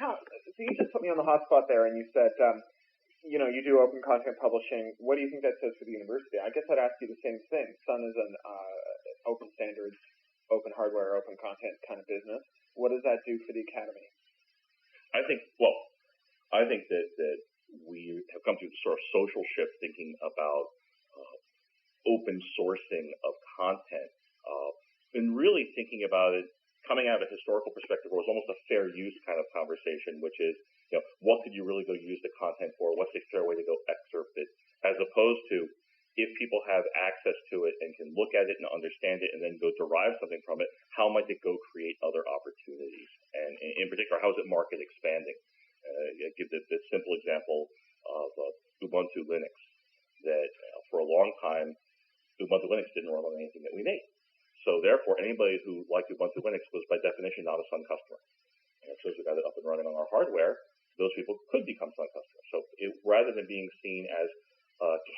So you just put me on the hot spot there, and you said, you do open content publishing. What do you think that says for the university? I guess I'd ask you the same thing. Sun is an open standards, open hardware, open content kind of business. What does that do for the academy? I think that we have come through the sort of social shift thinking about open sourcing of content, and really thinking about it coming out of a historical perspective where it was almost a fair use kind of conversation, which is, what could you really go use the content for? What's a fair way to go excerpt it? As opposed to, if people have access to it and can look at it and understand it and then go derive something from it, how might it go create other opportunities? And in particular, how is it market expanding? I give the simple example of Ubuntu Linux, that for a long time, Ubuntu Linux didn't run on anything that we made. So therefore, anybody who liked Ubuntu Linux was by definition not a Sun customer. And as soon as we got it up and running on our hardware, those people could become Sun customers. So rather than being seen as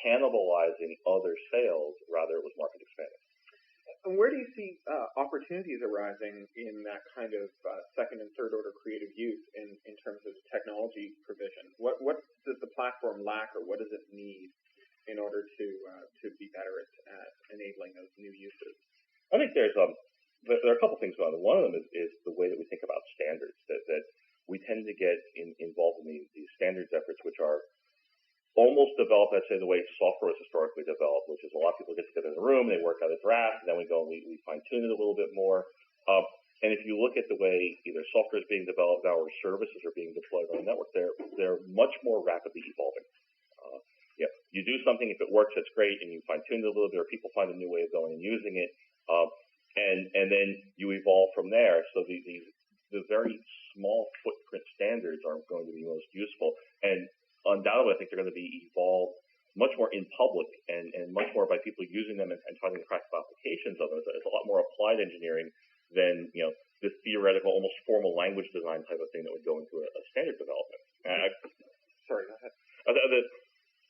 cannibalizing other sales, rather it was market expanding. And where do you see opportunities arising in that kind of second and third order creative use in terms of technology provision? What does the platform lack, or what does it need in order to be better at enabling those new uses? I think there are a couple things going on. One of them is the way that we think about standards, that we tend to get involved in these standards efforts, which are almost developed, I'd say, the way software is historically developed, which is a lot of people get together in a room, they work out a draft, and then we go and we fine-tune it a little bit more. And if you look at the way either software is being developed now or services are being deployed on the network, they're much more rapidly evolving. You do something, if it works, that's great, and you fine-tune it a little bit, or people find a new way of going and using it, and then you evolve from there. So the very small footprint standards are going to be most useful, and undoubtedly I think they're going to be evolved much more in public and much more by people using them and finding the practical applications of them. It's a lot more applied engineering than the theoretical, almost formal language design type of thing that would go into a standard development. Sorry, go ahead.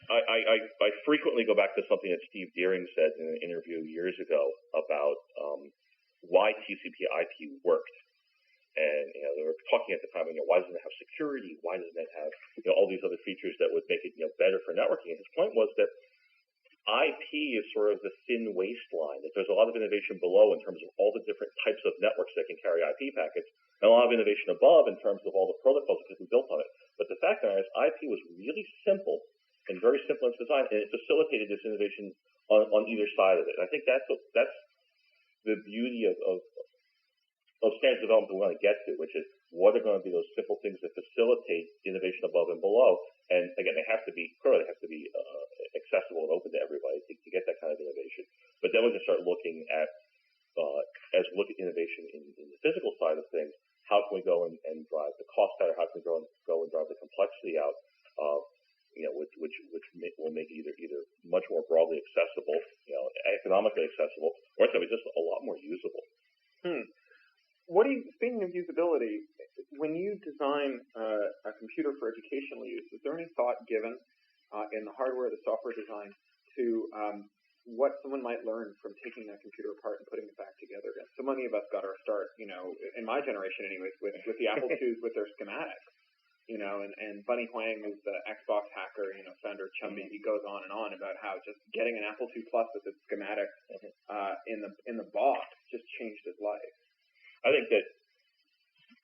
I frequently go back to something that Steve Deering said in an interview years ago about why TCP/IP worked. And they were talking at the time, why doesn't it have security? Why doesn't it have all these other features that would make it better for networking? And his point was that IP is sort of the thin waistline, that there's a lot of innovation below in terms of all the different types of networks that can carry IP packets, and a lot of innovation above in terms of all the protocols that could be built on it. But the fact that IP was really simple and very simple in its design, and it facilitated this innovation on either side of it. And I think that's the beauty of standards development we want to get to, which is what are going to be those simple things that facilitate innovation above and below. And again, they have to be accessible and open to everybody to get that kind of innovation. But then we can start looking at, as we look at innovation in the physical side of things, how can we go and drive the cost out, or how can we go and drive the complexity out, which will make it either much more broadly accessible, economically accessible, or it's going to be just a lot more usable. Speaking of usability, when you design a computer for educational use, is there any thought given in the hardware, the software design, to what someone might learn from taking that computer apart and putting it back together again? So many of us got our start, in my generation anyways, with the Apple IIs with their schematics, and Bunny Huang is the Xbox hacker, founder of Chumby. He goes on and on about how just getting an Apple II Plus with its schematics in the box just changed his life. I think that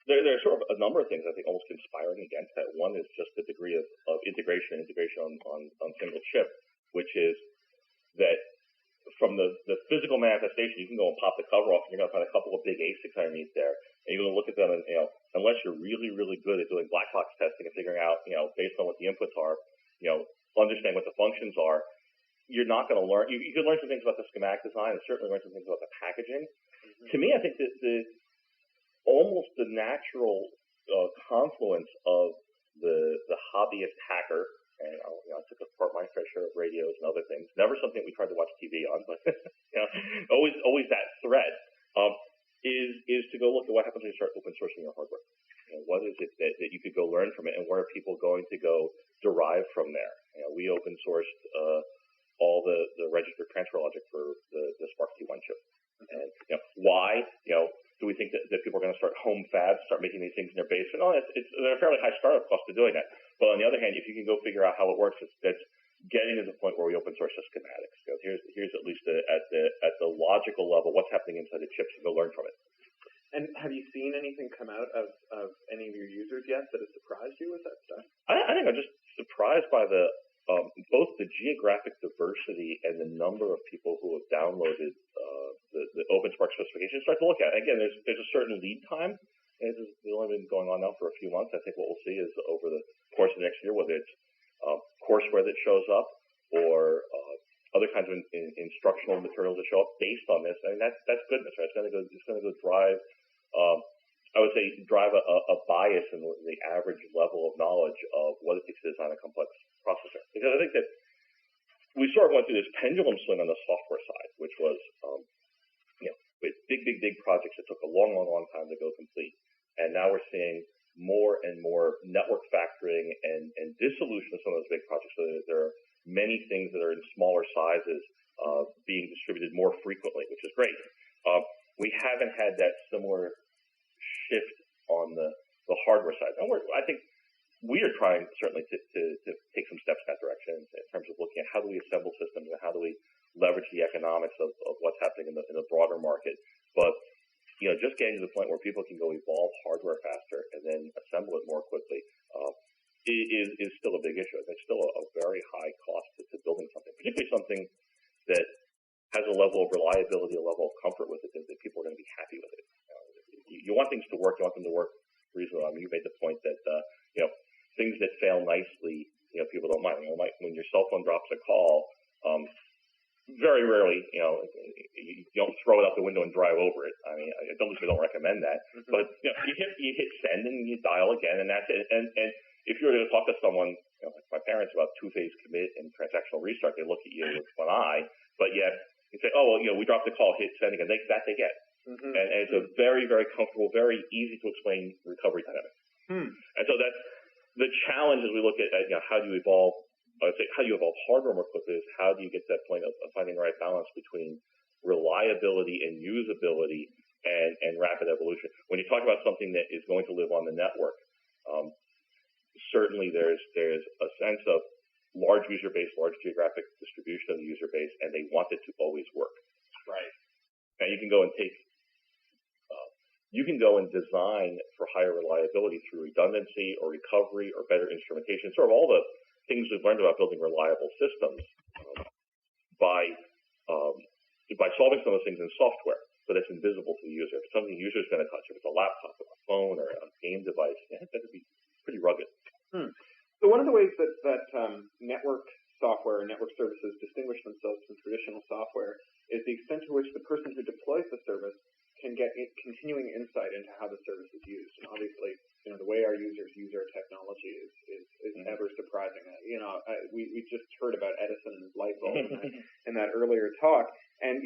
there are sort of a number of things I think almost conspiring against that. One is just the degree of integration on single chip, which is that from the physical manifestation, you can go and pop the cover off, and you're going to find a couple of big ASICs underneath there, and you're going to look at them, and unless you're really, really good at doing black box testing and figuring out, based on what the inputs are, understand what the functions are, you're not going to learn. You can learn some things about the schematic design, and certainly learn some things about the packaging. To me, I think that almost the natural confluence of the hobbyist hacker, and I took apart my fair share of radios and other things. Never something we tried to watch TV on, but always that thread is to go look at what happens when you start open sourcing your hardware. What is it that you could go learn from it, and where are people going to go derive from there? We open sourced all the register transfer logic for the Spark T1 chip. And why? Do we think that people are going to start home fabs, start making these things in their basement? Oh, it's a fairly high startup cost to doing that. But on the other hand, if you can go figure out how it works, that's getting to the point where we open source the schematics. Here's at least at the logical level what's happening inside the chips, and go learn from it. And have you seen anything come out of any of your users yet that has surprised you with that stuff? I think I'm just surprised by both the geographic diversity and the number of people who have downloaded the OpenSpark specification. Start to look at it. Again, there's a certain lead time. And it's only been going on now for a few months. I think what we'll see is over the course of the next year, whether it's courseware that shows up or other kinds of instructional materials that show up based on this. I mean, that's goodness, right? It's going to go drive. I would say drive a bias in the average level of knowledge of what it takes to design a complex processor. Because I think that we sort of went through this pendulum swing on the software side, which was with big projects that took a long time to go complete. And now we're seeing more and more network factoring and dissolution of some of those big projects. So there are many things that are in smaller sizes being distributed more frequently, which is great. We haven't had that similar shift on the hardware side. And I think we are trying certainly to take some steps in that direction in terms of looking at how do we assemble systems and how do we leverage the economics of what's happening in the broader market. But just getting to the point where people can go evolve hardware faster and then assemble it more quickly is still a big issue. It's still a very high cost to building something, particularly something that has a level of reliability, a level of comfort with it that people are going to be happy with it. You want things to work. You want them to work reasonably. I mean, you made the point that things that fail nicely, people don't mind. When your cell phone drops a call, very rarely, you don't throw it out the window and drive over it. I mean, I don't recommend that. Mm-hmm. But you hit send and you dial again, and that's it. And if you were to talk to someone, like my parents, about two-phase commit and transactional restart, they look at you with one eye. But yet you say, oh well, we dropped the call, hit send again. That they get. Mm-hmm. And it's a very, very comfortable, very easy to explain recovery dynamic. And so that's the challenge as we look at how do you evolve. I would say how you evolve hardware more quickly is how do you get to that point of finding the right balance between reliability and usability and rapid evolution. When you talk about something that is going to live on the network, certainly there's a sense of large user base, large geographic distribution of the user base, and they want it to always work. Right. Now you can go and design for higher reliability through redundancy or recovery or better instrumentation, sort of all the things we've learned about building reliable systems by solving some of those things in software, but it's invisible to the user. If it's something the user is going to touch, if it's a laptop or a phone or a game device, it's going to be pretty rugged. So one of the ways that network software and network services distinguish themselves from traditional software is the extent to which the person who deploys the service can get continuing insight into how the service is used. And obviously, the way our users use our technology is ever surprising. We just heard about Edison and his light bulb in that earlier talk. And,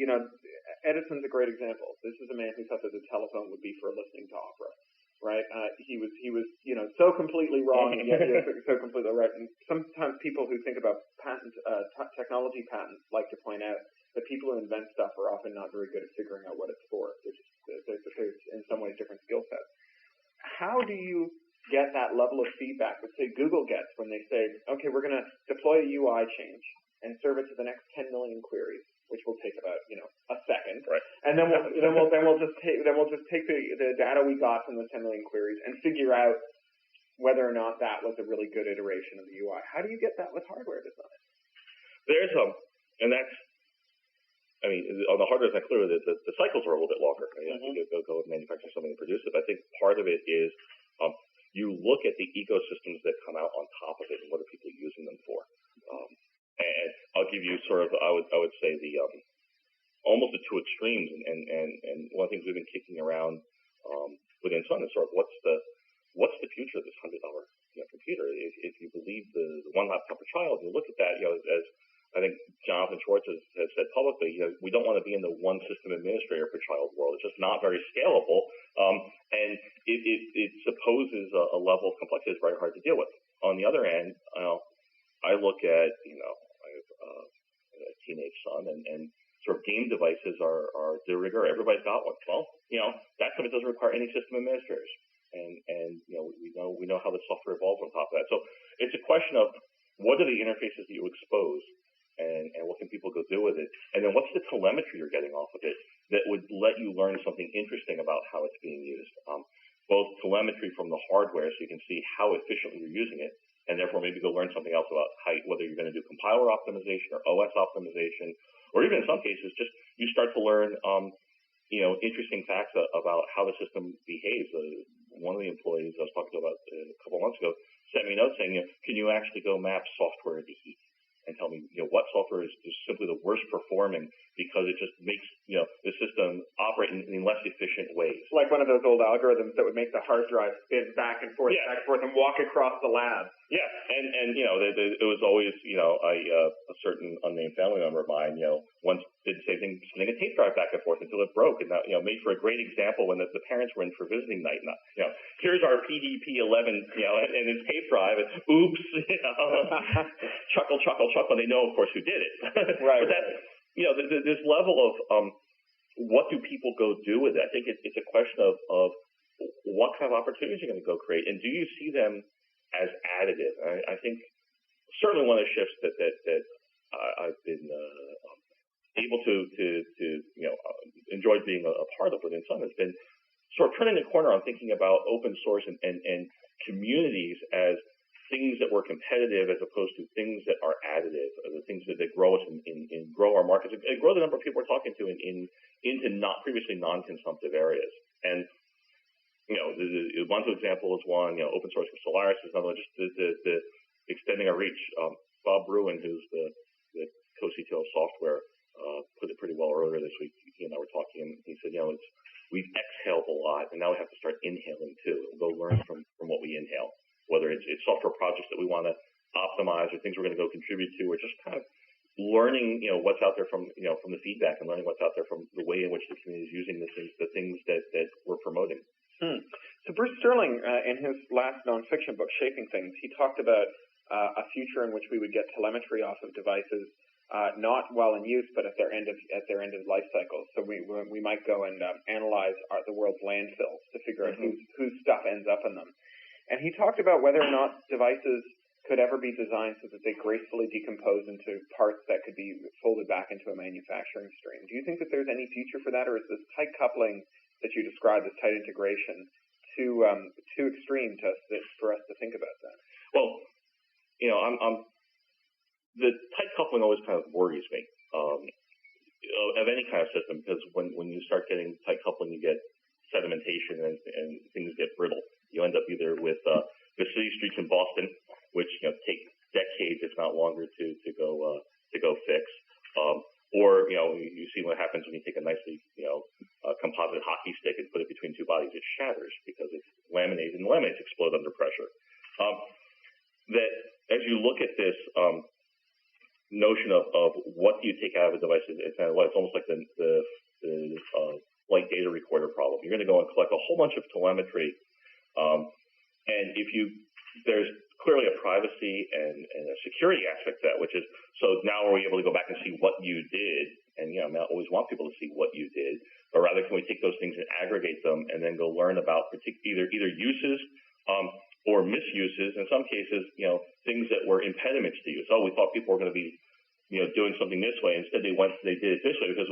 Edison's a great example. This is a man who thought that the telephone would be for listening to opera, right? He was so completely wrong, and yet he was so completely right. And sometimes people who think about technology patents like to point out that people who invent stuff are often not very good at figuring out what it's for. There's in some ways different skill sets. How do you get that level of feedback that, say, Google gets when they say, okay, we're going to deploy a UI change and serve it to the next 10 million queries, which will take about a second, right? And then we'll just take the data we got from those 10 million queries and figure out whether or not that was a really good iteration of the UI. How do you get that with hardware design? There's and that's. I mean, on the hardware side, clearly the cycles are a little bit longer. I mean, you go manufacture something and produce it. But I think part of it is you look at the ecosystems that come out on top of it and what are people using them for. And I'll give you sort of, I would say the almost the two extremes. And one of the things we've been kicking around within Sun is sort of what's the future of this $100 computer? If you believe the one laptop per child, you look at that as I think Jonathan Schwartz has said publicly, we don't want to be in the one system administrator per child world. It's just not very scalable, and it supposes a level of complexity that's very hard to deal with. On the other hand, I look at I have a teenage son, and sort of game devices are de rigueur. Everybody's got one. Well, that stuff doesn't require any system administrators. And we know how the software evolves on top of that. So it's a question of what are the interfaces that you expose, and what can people go do with it, and then what's the telemetry you're getting off of it that would let you learn something interesting about how it's being used. Both telemetry from the hardware, so you can see how efficiently you're using it, and therefore maybe go learn something else about whether you're going to do compiler optimization or OS optimization, or even in some cases, just you start to learn interesting facts about how the system behaves. One of the employees I was talking to about a couple of months ago sent me a note saying, can you actually go map software into heat and tell me, what software is simply the worst performing because it just makes, the system operate in less efficient ways. Like one of those old algorithms that would make the hard drive spin back and forth, and walk across the lab. Yeah, and it was always, a certain unnamed family member of mine, once did the same thing, spinning a tape drive back and forth until it broke, and that, made for a great example when the parents were in for visiting night. And, here's our PDP-11, and his tape drive, and oops, chuckle, chuckle, chuckle. They know, of course, who did it. Right. But that, this level of what do people go do with it? I think it's a question of what kind of opportunities you're going to go create, and do you see them as additive? I think certainly one of the shifts that I've been able to enjoy being a part of within Sun has been sort of turning the corner on thinking about open source and communities as things that were competitive as opposed to things that are additive, the things that grow us and grow our markets and grow the number of people we're talking to into not previously non-consumptive areas. And the Ubuntu example is one. Open source for Solaris is another. Just the extending our reach. Bob Bruin, who's the co-CTO of software, put it pretty well earlier this week. He and I were talking, and he said, we've exhaled a lot, and now we have to start inhaling too. Go learn from what we inhale, whether it's software projects that we want to optimize or things we're going to go contribute to, or just kind of learning, what's out there from the feedback and learning what's out there from the way in which the community is using the things that we're promoting. So Bruce Sterling, in his last nonfiction book, Shaping Things, he talked about a future in which we would get telemetry off of devices, not while in use, but at their end of life cycle. So we might go and analyze the world's landfills to figure out whose stuff ends up in them. And he talked about whether or not devices could ever be designed so that they gracefully decompose into parts that could be folded back into a manufacturing stream. Do you think that there's any future for that, or is this tight coupling that you described, this tight integration, too extreme for us to think about that? Well, the tight coupling always kind of worries me of any kind of system, because when you start getting tight coupling, you get sedimentation and things get brittle. You end up either with the city streets in Boston, which take decades, if not longer, to go fix, or you see what happens when you take a nicely composite hockey stick and put it between two bodies. It shatters because it's laminated, and laminates explode under pressure. That as you look at this notion of what do you take out of a device, it's almost like the flight data recorder problem. You're going to go and collect a whole bunch of telemetry, and there's clearly a privacy and a security aspect to that, which is, so now are we able to go back and see what you did? And I always want people to see what you did, but rather can we take those things and aggregate them and then go learn about either uses or misuses, in some cases, things that were impediments to use. Oh, we thought people were going to be, doing something this way. Instead, they did it this way because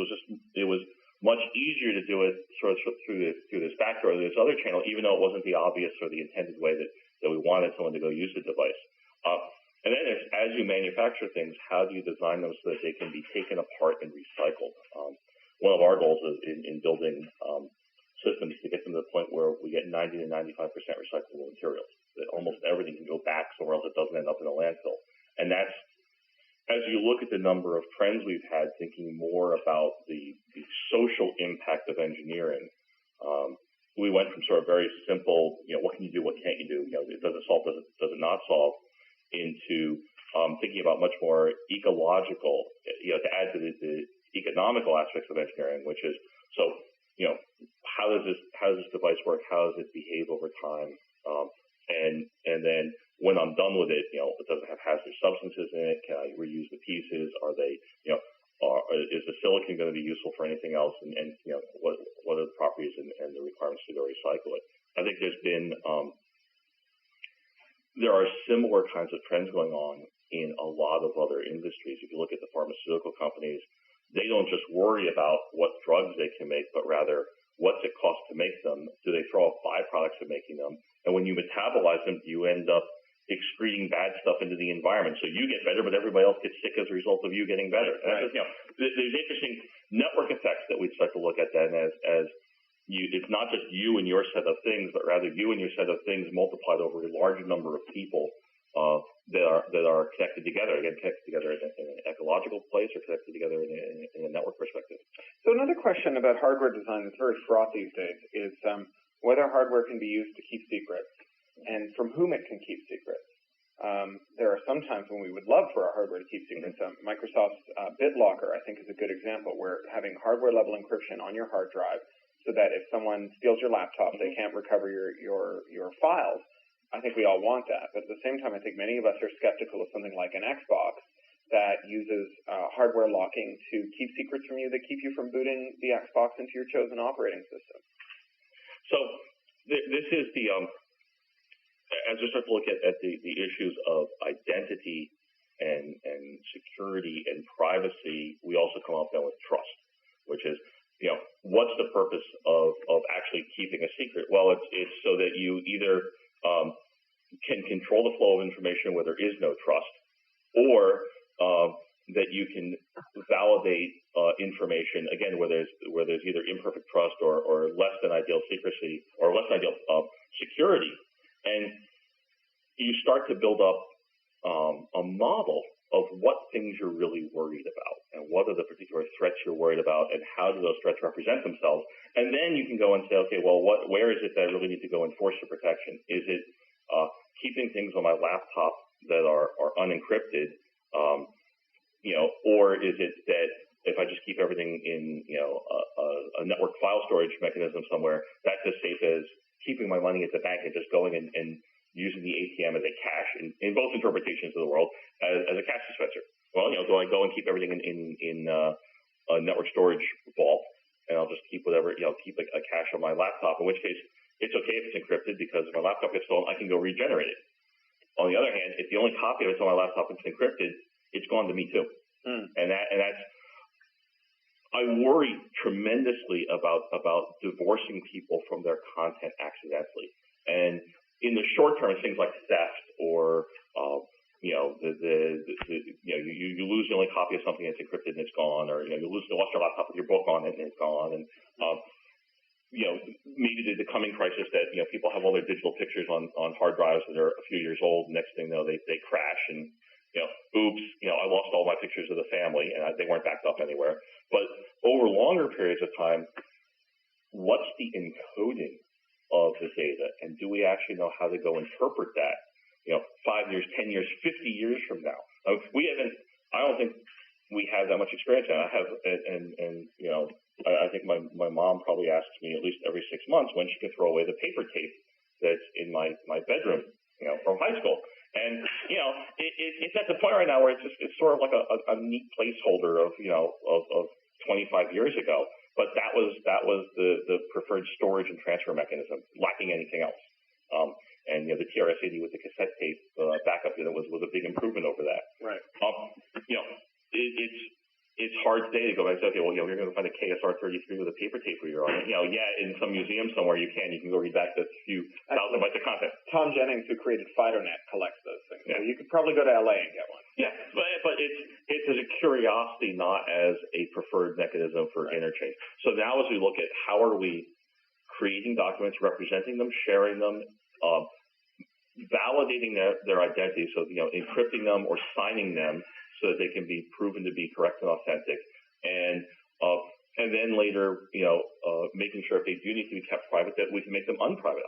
it was much easier to do it sort of through this backdoor or this other channel, even though it wasn't the obvious or the intended way that we wanted someone to go use the device. And then as you manufacture things, how do you design them so that they can be taken apart and recycled? One of our goals in building systems to get them to the point where we get 90 to 95% recyclable materials, that almost everything can go back somewhere else. It doesn't end up in a landfill. And that's, as you look at the number of trends we've had thinking more about the social impact of engineering, we went from sort of very simple, what can you do, what can't you do, it doesn't solve, does it not solve, into thinking about much more ecological, to add to the economical aspects of engineering, which is, so, how does this device work? How does it behave over time? And then when I'm done with it, it doesn't have hazardous substances in it. Can I reuse the pieces? Are they, is the silicon going to be useful for anything else, and what are the properties and the requirements to go recycle it? I think there are similar kinds of trends going on in a lot of other industries. If you look at the pharmaceutical companies, they don't just worry about what drugs they can make, but rather what's it cost to make them? Do they throw off byproducts of making them? And when you metabolize them, you end up excreting bad stuff into the environment. So you get better, but everybody else gets sick as a result of you getting better. Right. And there's interesting network effects that we'd start to look at then as it's not just you and your set of things, but rather you and your set of things multiplied over a large number of people that are connected together. Again, connected together in an ecological place or connected together in a network perspective. So another question about hardware design that's very fraught these days is whether hardware can be used to keep secrets and from whom it can keep secrets. There are some times when we would love for our hardware to keep secrets. Microsoft's BitLocker, I think, is a good example, where having hardware-level encryption on your hard drive so that if someone steals your laptop, they can't recover your files. I think we all want that. But at the same time, I think many of us are skeptical of something like an Xbox that uses hardware locking to keep secrets from you that keep you from booting the Xbox into your chosen operating system. So this is the as we start to look at the issues of identity and security and privacy, we also come up then with trust, which is, what's the purpose of actually keeping a secret? Well, it's so that you either can control the flow of information where there is no trust, or that you can validate information, again, where there's either imperfect trust or less than ideal secrecy or less than ideal security. And you start to build up a model of what things you're really worried about and what are the particular threats you're worried about and how do those threats represent themselves. And then you can go and say, okay, well, where is it that I really need to go enforce the protection? Is it keeping things on my laptop that are unencrypted, or is it that if I just keep everything in a network file storage mechanism somewhere, that's as safe as keeping my money at the bank and just going and using the ACM as a cash in both interpretations of the world as a cash dispenser. Well, do I go and keep everything in a network storage vault and I'll just keep whatever, keep a cache on my laptop, in which case it's okay if it's encrypted because if my laptop gets stolen, I can go regenerate it. On the other hand, if the only copy of it's on my laptop is encrypted, it's gone to me too. And that's, I worry tremendously about divorcing people from their content accidentally. And in the short term, it's things like theft or you lose the only copy of something that's encrypted and it's gone, or you lost your laptop with your book on it and it's gone. And maybe the coming crisis that people have all their digital pictures on hard drives that are a few years old. Next thing you know, they crash and oops, I lost all my pictures of the family and they weren't backed up anywhere. But over longer periods of time, what's the encoding of the data, and do we actually know how to go interpret that? 5 years, 10 years, 50 years from now. I don't think we have that much experience. I have, I think my mom probably asks me at least every 6 months when she can throw away the paper tape that's in my bedroom, from high school. And it's at the point right now where it's sort of like a neat placeholder of 25 years ago. But that was the preferred storage and transfer mechanism, lacking anything else. And the TRS-80 with the cassette tape backup unit was a big improvement over that. Right. It's hard today to go back and say, okay, well, you're going to find a KSR-33 with a paper tape reader on it. In some museum somewhere you can go read back the few thousand bytes of content. Tom Jennings, who created FidoNet, collects those things. Yeah. So you could probably go to LA and get one. Yeah, but it's as a curiosity, not as a preferred mechanism for interchange. So now as we look at how are we creating documents, representing them, sharing them, validating their identity, so encrypting them or signing them so that they can be proven to be correct and authentic, and then later making sure if they do need to be kept private that we can make them unprivate.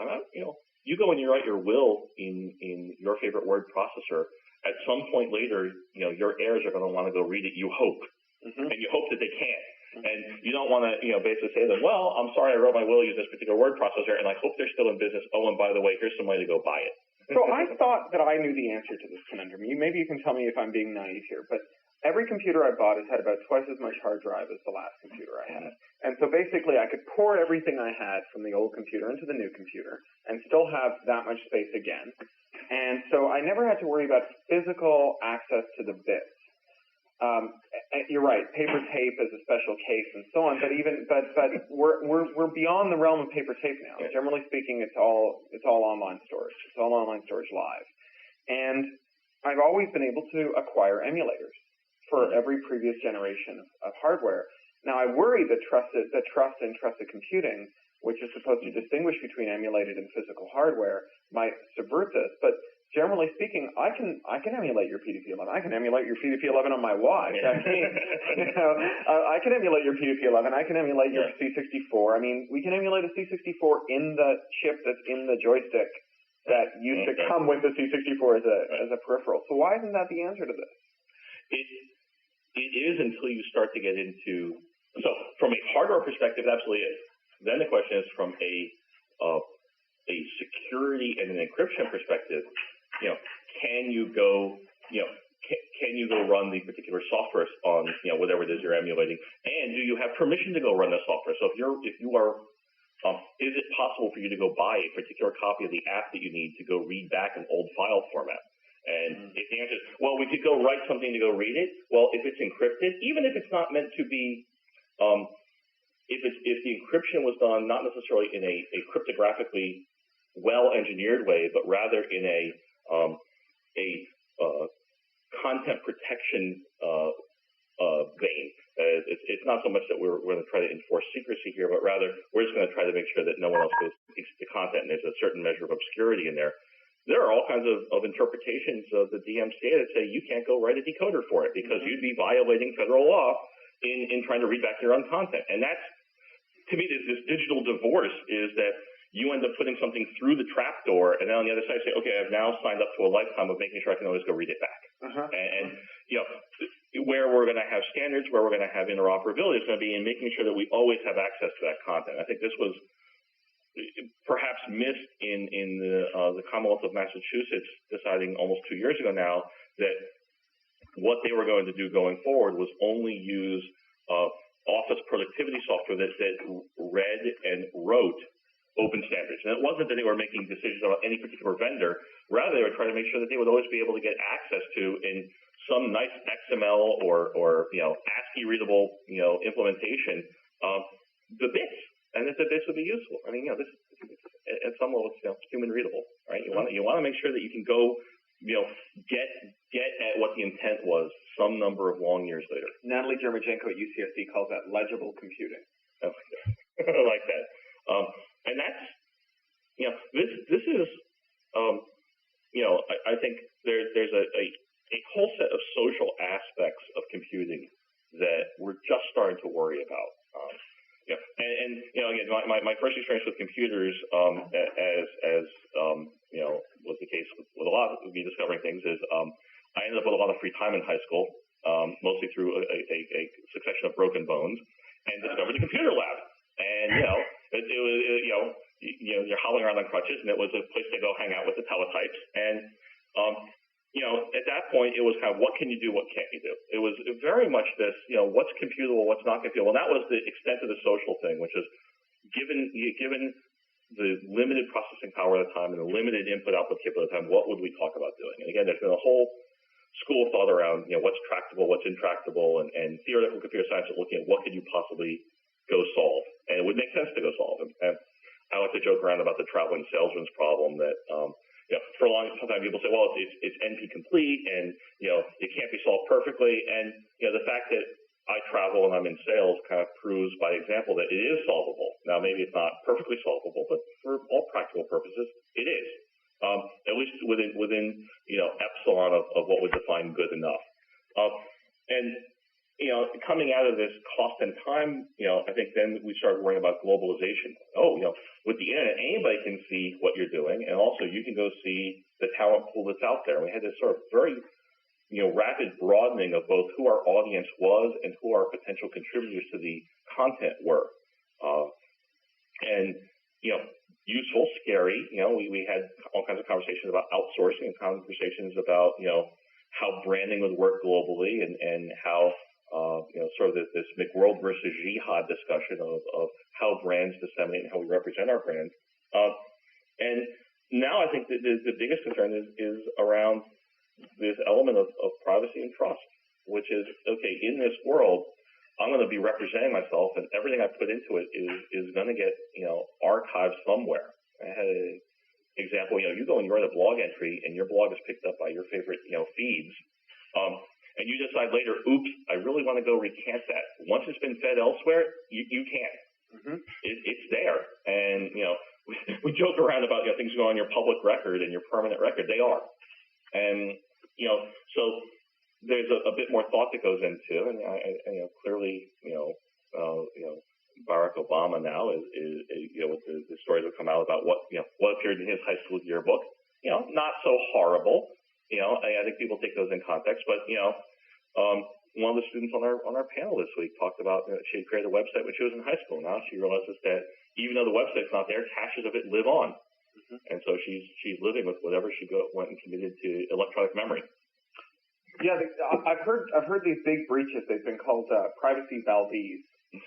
You go and you write your will in your favorite word processor. At some point later, your heirs are going to want to go read it. You hope, and you hope that they can't. And you don't want to, basically say to them, well, I'm sorry I wrote my will using this particular word processor, and I hope they're still in business. Oh, and by the way, here's some money to go buy it. So I thought that I knew the answer to this conundrum. Maybe you can tell me if I'm being naive here, but every computer I bought has had about twice as much hard drive as the last computer I had. And so basically I could pour everything I had from the old computer into the new computer and still have that much space again. And so I never had to worry about physical access to the bits. You're right, paper tape is a special case and so on, but we're beyond the realm of paper tape now. Generally speaking, it's all online storage. It's all online storage live. And I've always been able to acquire emulators for every previous generation of hardware. Now, I worry that trust in trusted computing, which is supposed to distinguish between emulated and physical hardware, might subvert this. But generally speaking, I can emulate your PDP-11. I can emulate your PDP-11 on my watch. I mean, I can emulate your PDP-11. I can emulate your C64. I mean, we can emulate a C64 in the chip that's in the joystick that used to come with the C64 as a peripheral. So why isn't that the answer to this? It is until you start to get into, so from a hardware perspective, it absolutely is. Then the question is from a security and an encryption perspective, can you go run the particular software on, whatever it is you're emulating, and do you have permission to go run the software? So if you are, is it possible for you to go buy a particular copy of the app that you need to go read back an old file format? And if the answer is, well, we could go write something to go read it. Well, if it's encrypted, even if it's not meant to be, if the encryption was done not necessarily in a cryptographically well-engineered way, but rather in a content protection vein. It's not so much that we're going to try to enforce secrecy here, but rather we're just going to try to make sure that no one else goes into the content, and there's a certain measure of obscurity in there. There are all kinds of interpretations of the DMCA that say you can't go write a decoder for it because you'd be violating federal law in trying to read back your own content. And that's, to me, this digital divorce is that you end up putting something through the trapdoor, and then on the other side say, okay, I've now signed up to a lifetime of making sure I can always go read it back. And where we're going to have standards, where we're going to have interoperability, is going to be in making sure that we always have access to that content. I think this was perhaps missed in the Commonwealth of Massachusetts deciding almost 2 years ago now that what they were going to do going forward was only use office productivity software that read and wrote open standards. And it wasn't that they were making decisions about any particular vendor. Rather, they were trying to make sure that they would always be able to get access to, in some nice XML or ASCII readable implementation, the bits. And that the bits would be useful. I mean, this at some level it's human readable, right? You want to make sure that you can go, get at what the intent was some number of long years later. Natalie Jermajenko at UCSD calls that legible computing. Oh, I like that. And that's, this is, I think there's a whole set of social aspects of computing that we're just starting to worry about. And again, my first experience with computers, as was the case with a lot of me discovering things, is I ended up with a lot of free time in high school, mostly through a succession of broken bones, and discovered the computer lab. And it was you're howling around on crutches, and it was a place to go hang out with the teletypes. And at that point, it was kind of, what can you do, what can't you do? It was very much this, what's computable, what's not computable. And that was the extent of the social thing, which is given the limited processing power at the time and the limited input-output capability at the time, what would we talk about doing? And again, there's been a whole school of thought around, what's tractable, what's intractable, and theoretical computer science is looking at what could you possibly go solve. And it would make sense to go solve. And I like to joke around about the traveling salesman's problem that, for a long time people say, well, it's NP complete and, it can't be solved perfectly. And, the fact that I travel and I'm in sales kind of proves by example that it is solvable. Now, maybe it's not perfectly solvable, but for all practical purposes, it is. At least within epsilon of what would define good enough. And coming out of this cost and time, I think then we started worrying about globalization. With the internet, anybody can see what you're doing, and also you can go see the talent pool that's out there. And we had this sort of very, rapid broadening of both who our audience was and who our potential contributors to the content were. And useful, scary. We had all kinds of conversations about outsourcing and conversations about, how branding would work globally and how, sort of this McWorld versus Jihad discussion of how brands disseminate and how we represent our brands. And now I think that the biggest concern is around this element of privacy and trust, which is, okay, in this world, I'm going to be representing myself, and everything I put into it is going to get, archived somewhere. I had an example, you go and you write a blog entry, and your blog is picked up by your favorite, feeds, and you decide later, oops, I really want to go recant that. Once it's been fed elsewhere, you can't. Mm-hmm. It's there, and we joke around about things go on your public record and your permanent record. They are, and so there's a bit more thought that goes into, and clearly, Barack Obama now is with the stories that come out about what appeared in his high school yearbook, not so horrible, I think people take those in context, but one of the students on our panel this week talked about she had created a website when she was in high school. Now she realizes that even though the website's not there, caches of it live on, mm-hmm. And so she's living with whatever she went and committed to electronic memory. Yeah, I've heard these big breaches. They've been called privacy Valdez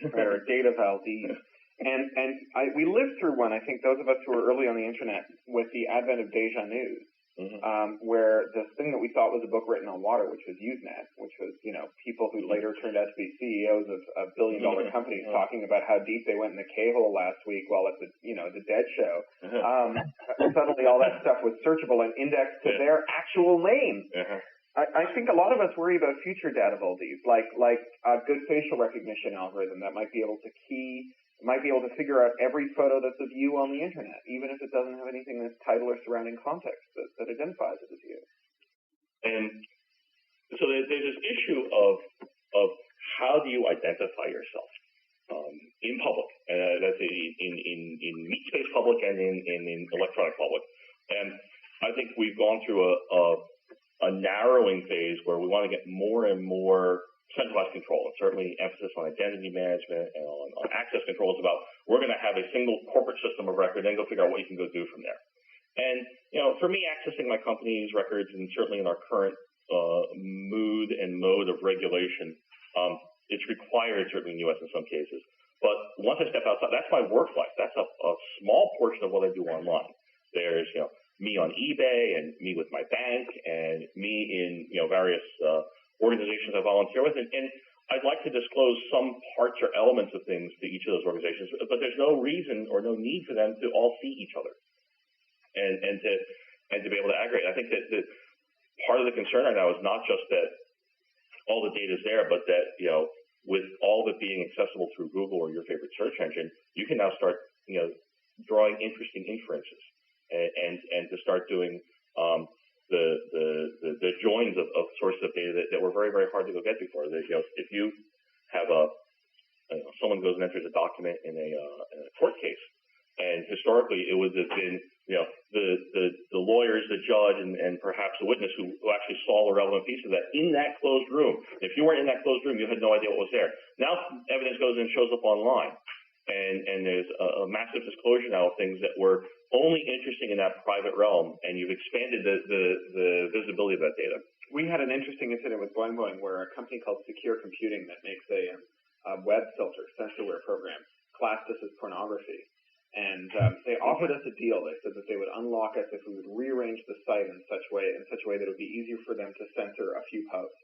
or data Valdez, and we lived through one. I think those of us who were early on the internet with the advent of Deja News. Mm-hmm. Where the thing that we thought was a book written on water, which was Usenet, which was, people who later turned out to be CEOs of billion-dollar mm-hmm. companies mm-hmm. talking about how deep they went in the K-hole last week while at the Dead Show. Mm-hmm. Suddenly all that stuff was searchable and indexed to their actual name. Mm-hmm. I think a lot of us worry about future data Valdez, like a good facial recognition algorithm that might be able to figure out every photo that's of you on the internet, even if it doesn't have anything that's title or surrounding context that identifies it as you. And so there's this issue of how do you identify yourself in public, that's in meat space public and in electronic public. And I think we've gone through a narrowing phase where we want to get more and more centralized control, and certainly emphasis on identity management and on access controls about we're going to have a single corporate system of record, then go figure out what you can go do from there. And, for me, accessing my company's records, and certainly in our current mood and mode of regulation, it's required, certainly in the U.S. in some cases. But once I step outside, that's my work life. That's a small portion of what I do online. There's, me on eBay and me with my bank and me in, various organizations I volunteer with, and I'd like to disclose some parts or elements of things to each of those organizations, but there's no reason or no need for them to all see each other, and to be able to aggregate. I think that part of the concern right now is not just that all the data is there, but that with all of it being accessible through Google or your favorite search engine, you can now start drawing interesting inferences and to start doing the joins of sources of data that were very, very hard to go get before. If you have someone goes and enters a document in a court case, and historically it would have been the lawyers, the judge, and perhaps the witness who actually saw the relevant piece of that in that closed room. If you weren't in that closed room, you had no idea what was there. Now evidence goes in and shows up online. And there's a massive disclosure now of things that were only interesting in that private realm, and you've expanded the visibility of that data. We had an interesting incident with Boing Boing where a company called Secure Computing that makes a web filter, censorware program, classed us as pornography. And they offered us a deal. They said that they would unlock us if we would rearrange the site in such a way that it would be easier for them to censor a few posts.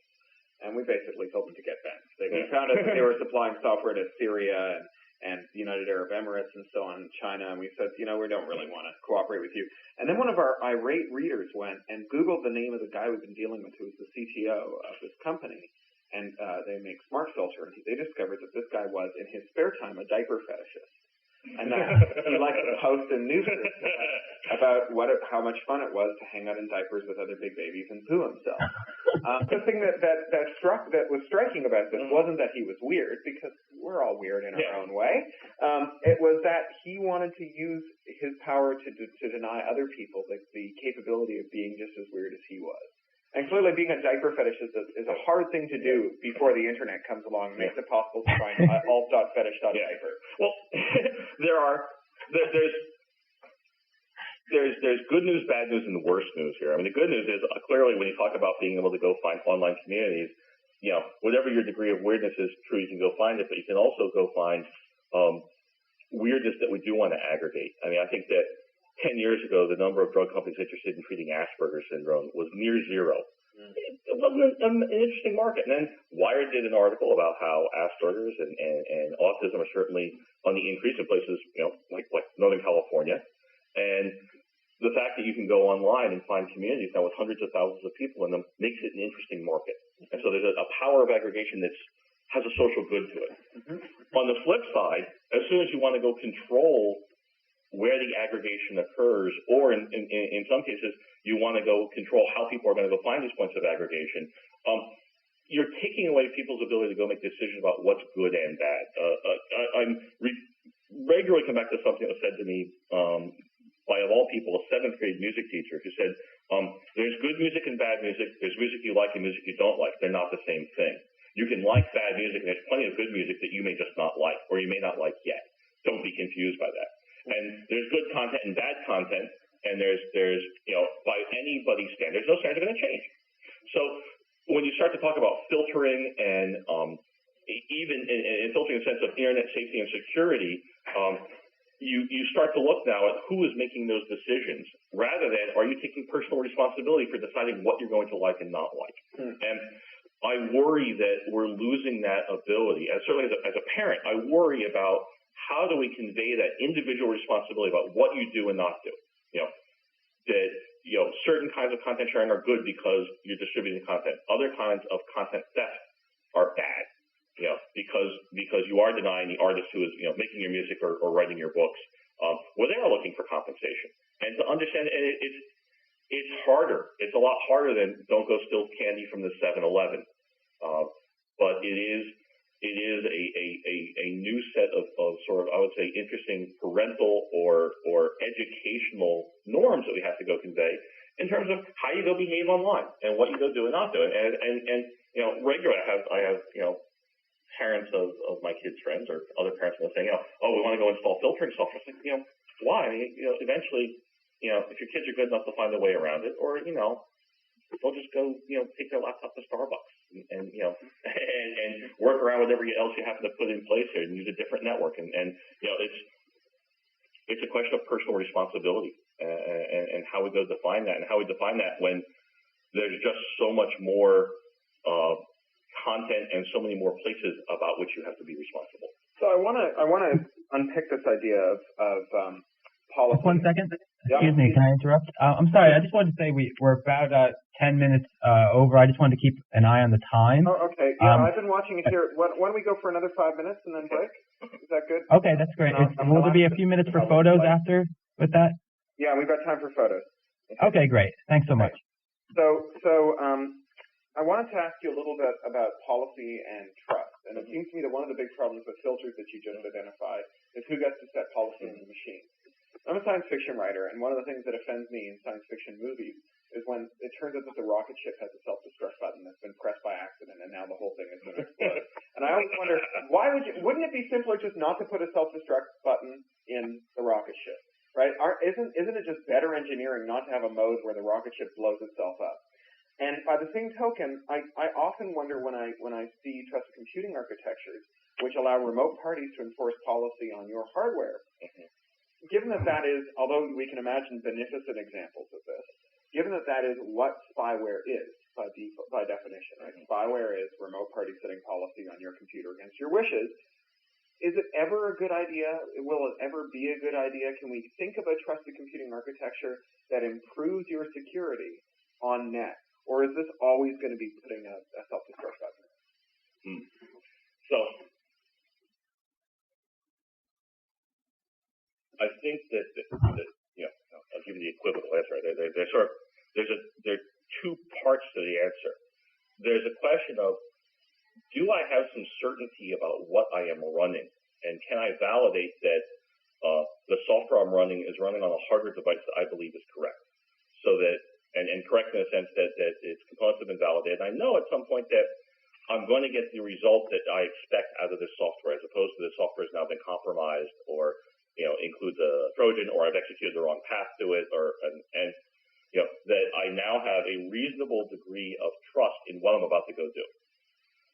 And we basically told them to get bent. We found out that they were supplying software to Syria and the United Arab Emirates and so on, China, and we said, we don't really want to cooperate with you. And then one of our irate readers went and Googled the name of the guy we've been dealing with, who was the CTO of this company, and they make Smart Filter, and they discovered that this guy was, in his spare time, a diaper fetishist. And he liked to post in newsgroups about how much fun it was to hang out in diapers with other big babies and poo himself. The thing that was striking about this wasn't that he was weird, because we're all weird in our own way. It was that he wanted to use his power to deny other people the capability of being just as weird as he was. And clearly being a diaper fetishist is a hard thing to do before the internet comes along and makes it possible to find alt.fetish.diaper. Well, there's there's good news, bad news, and worse news here. I mean, the good news is clearly when you talk about being able to go find online communities, whatever your degree of weirdness is, true, you can go find it, but you can also go find weirdness that we do want to aggregate. I mean, I think that 10 years ago, the number of drug companies interested in treating Asperger's syndrome was near zero. It wasn't an interesting market. And then Wired did an article about how Asperger's and autism are certainly on the increase in places, like Northern California. And the fact that you can go online and find communities now with hundreds of thousands of people in them makes it an interesting market. And so there's a power of aggregation that has a social good to it. Mm-hmm. On the flip side, as soon as you want to go control where the aggregation occurs, or in some cases, you want to go control how people are going to go find these points of aggregation, you're taking away people's ability to go make decisions about what's good and bad. I'm regularly come back to something that was said to me by, of all people, a 7th grade music teacher who said, there's good music and bad music, there's music you like and music you don't like. They're not the same thing. You can like bad music, and there's plenty of good music that you may just not like, or you may not like yet. Don't be confused by that. And there's good content and bad content, and there's by anybody's standards, those standards are going to change. So when you start to talk about filtering and even in filtering in the sense of internet safety and security, you start to look now at who is making those decisions, rather than are you taking personal responsibility for deciding what you're going to like and not like. And I worry that we're losing that ability. And certainly as a parent, I worry about how do we convey that individual responsibility about what you do and not do. That certain kinds of content sharing are good because you're distributing content. Other kinds of content theft are bad. Because you are denying the artist who is, making your music or writing your books, where they are looking for compensation. And to understand it's harder. It's a lot harder than don't go steal candy from the 7-Eleven. But it is a new set of sort of, I would say, interesting parental or educational norms that we have to go convey in terms of how you go behave online and what you go do and not do. And regularly I have parents of my kids' friends or other parents saying, we want to go install filtering software. It's like, why? Eventually, if your kids are good enough to find a way around it, or, they'll just go, take their laptop to Starbucks and work around whatever else you happen to put in place here and use a different network. And it's a question of personal responsibility and how we go define that, and how we define that when there's just so much more content and so many more places about which you have to be responsible. So I want to unpick this idea of policy. Just 1 second. Yeah. Excuse me, can I interrupt? I'm sorry, I just wanted to say we're about 10 minutes over. I just wanted to keep an eye on the time. Oh, okay. Yeah, I've been watching it here. Why don't we go for another 5 minutes and then break? Is that good? Okay, that's great. Will there be a few minutes for photos after with that? Yeah, we've got time for photos. Okay, great. Thanks so much. So I wanted to ask you a little bit about policy and trust. And it seems to me that one of the big problems with filters that you just identified is who gets to set policy in the machine. I'm a science fiction writer, and one of the things that offends me in science fiction movies is when it turns out that the rocket ship has a self-destruct button that's been pressed by accident, and now the whole thing is going to explode. And I always wonder, wouldn't it be simpler just not to put a self-destruct button in the rocket ship, right? Isn't it just better engineering not to have a mode where the rocket ship blows itself up? And by the same token, I often wonder when I see trusted computing architectures which allow remote parties to enforce policy on your hardware. Given that is, although we can imagine beneficent examples of this, given that is what spyware is by definition, right? Spyware is remote parties setting policy on your computer against your wishes. Is it ever a good idea? Will it ever be a good idea? Can we think of a trusted computing architecture that improves your security on net? Or is this always going to be putting a self-destruct button? So I think that I'll give you the equivocal answer. There are two parts to the answer. There's a question of, do I have some certainty about what I am running, and can I validate that the software I'm running is running on a hardware device that I believe is correct, so that and correct in the sense that its components have been validated. I know at some point that I'm going to get the result that I expect out of this software, as opposed to the software has now been compromised or includes a Trojan, or I've executed the wrong path to it, and that I now have a reasonable degree of trust in what I'm about to go do.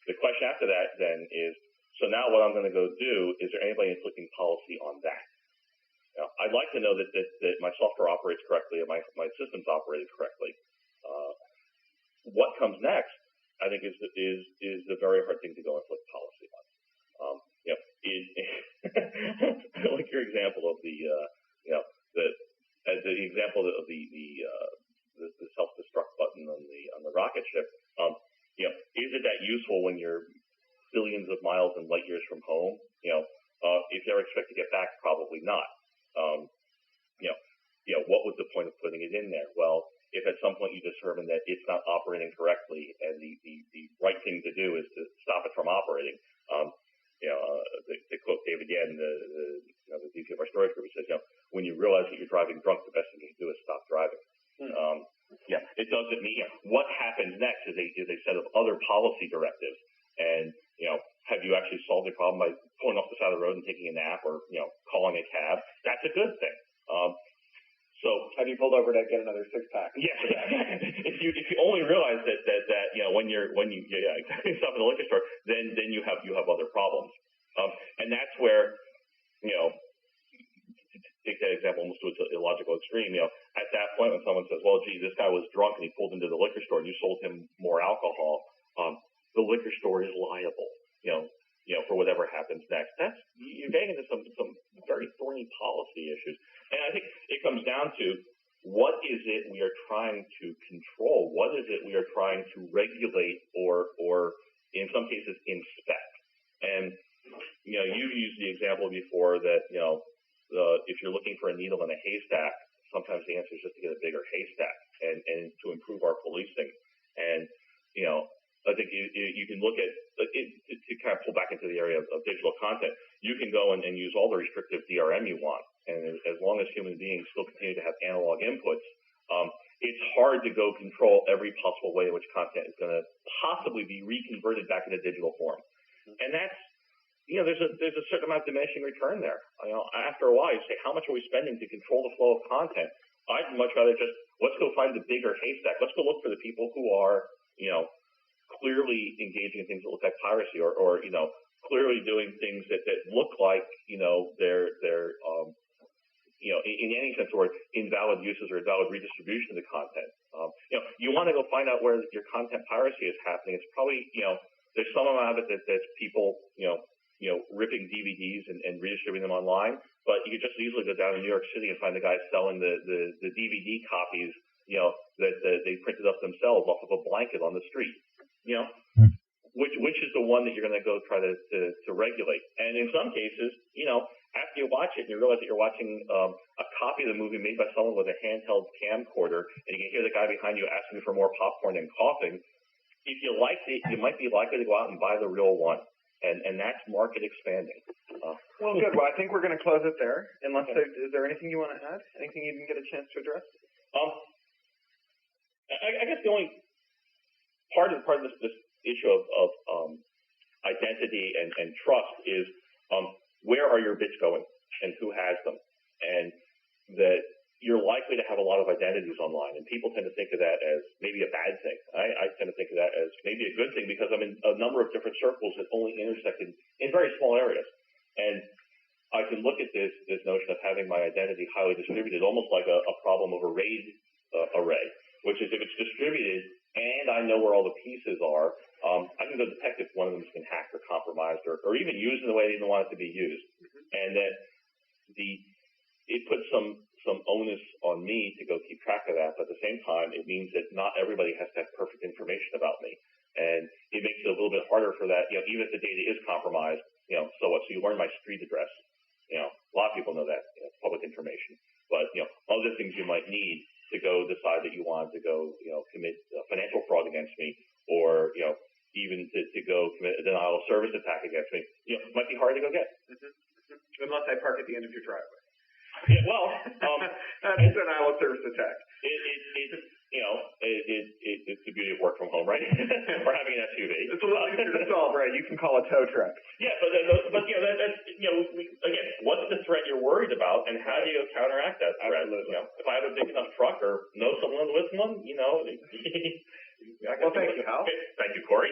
The question after that then is, so now what I'm going to go do, is there anybody inflicting policy on that? I'd like to know that my software operates correctly and my systems operated correctly. What comes next, I think, is the very hard thing to go inflict policy on. I like your example of the example of the self-destruct button on the rocket ship. Is it that useful when you're billions of miles and light years from home? If you ever expect to get back, probably not. What was the point of putting it in there? Well, if at some point you determine that it's not operating correctly and the right thing to do is to stop it from operating, to quote David Yen, the VP of our storage group, he says, when you realize that you're driving drunk, the best thing you can do is stop driving. It doesn't mean, what happens next is a set of other policy directives. And, have you actually solved the problem by pulling off the side of the road and taking a nap or, calling a cab? That's a good thing. So have you pulled over to get another six-pack? Yeah. if you only realize that when you stop at the liquor store, then you have other problems. And that's where, take that example almost to its illogical extreme, at that point when someone says, well, gee, this guy was drunk and he pulled into the liquor store and you sold him more alcohol, the liquor store is liable, for whatever happens next. You're getting into some very thorny policy issues. And I think it comes down to, what is it we are trying to control? What is it we are trying to regulate or in some cases inspect? And, you've used the example before that, if you're looking for a needle in a haystack, sometimes the answer is just to get a bigger haystack and to improve our policing. And, I think you can look at, to kind of pull back into the area of digital content, you can go and use all the restrictive DRM you want. And as long as human beings still continue to have analog inputs, it's hard to go control every possible way in which content is going to possibly be reconverted back into digital form. And that's, there's a certain amount of diminishing return there. After a while, you say, how much are we spending to control the flow of content? I'd much rather just, let's go find the bigger haystack. Let's go look for the people who are, clearly engaging in things that look like piracy or clearly doing things that look like, they're in any sense or invalid uses or invalid redistribution of the content. You want to go find out where your content piracy is happening. It's probably, there's some amount of it that's people, ripping DVDs and redistributing them online, but you could just easily go down to New York City and find the guys selling the DVD copies, that they printed up themselves off of a blanket on the street, which is the one that you're going to go try to regulate. And in some cases, after you watch it and you realize that you're watching a copy of the movie made by someone with a handheld camcorder, and you can hear the guy behind you asking for more popcorn and coughing, if you liked it, you might be likely to go out and buy the real one. And that's market expanding. Well, good. Well, I think we're going to close it there. Unless is there anything you want to add? Anything you didn't get a chance to address? I guess the only part of this issue of identity and trust is where are your bits going and who has them, and that you're likely to have a lot of identities online, and people tend to think of that as maybe a bad thing. I tend to think of that as maybe a good thing because I'm in a number of different circles that only intersect in very small areas. And I can look at this notion of having my identity highly distributed almost like a problem of a RAID array, which is if it's distributed and I know where all the pieces are, I can go detect if one of them has been hacked or compromised or even used in the way I didn't want it to be used. And that it puts some onus on me to go keep track of that, but at the same time, it means that not everybody has to have perfect information about me. And it makes it a little bit harder for that, even if the data is compromised, so what? So you learn my street address. A lot of people know that, it's public information. But, other things you might need to go decide that you want to go, commit financial fraud against me or, even to go commit a denial of service attack against me, might be hard to go get. Unless I park at the end of your driveway. Yeah, well, that's a denial of service attack. It's the beauty of work from home, right? Or having an SUV. It's a little easier to solve, right? You can call a tow truck. Yeah, but that's again, what's the threat you're worried worried about, and how do you counteract that threat? Absolutely. You know, if I have a big enough truck or know someone with one, you know. Well, thank you, Hal. Thank you, Cory.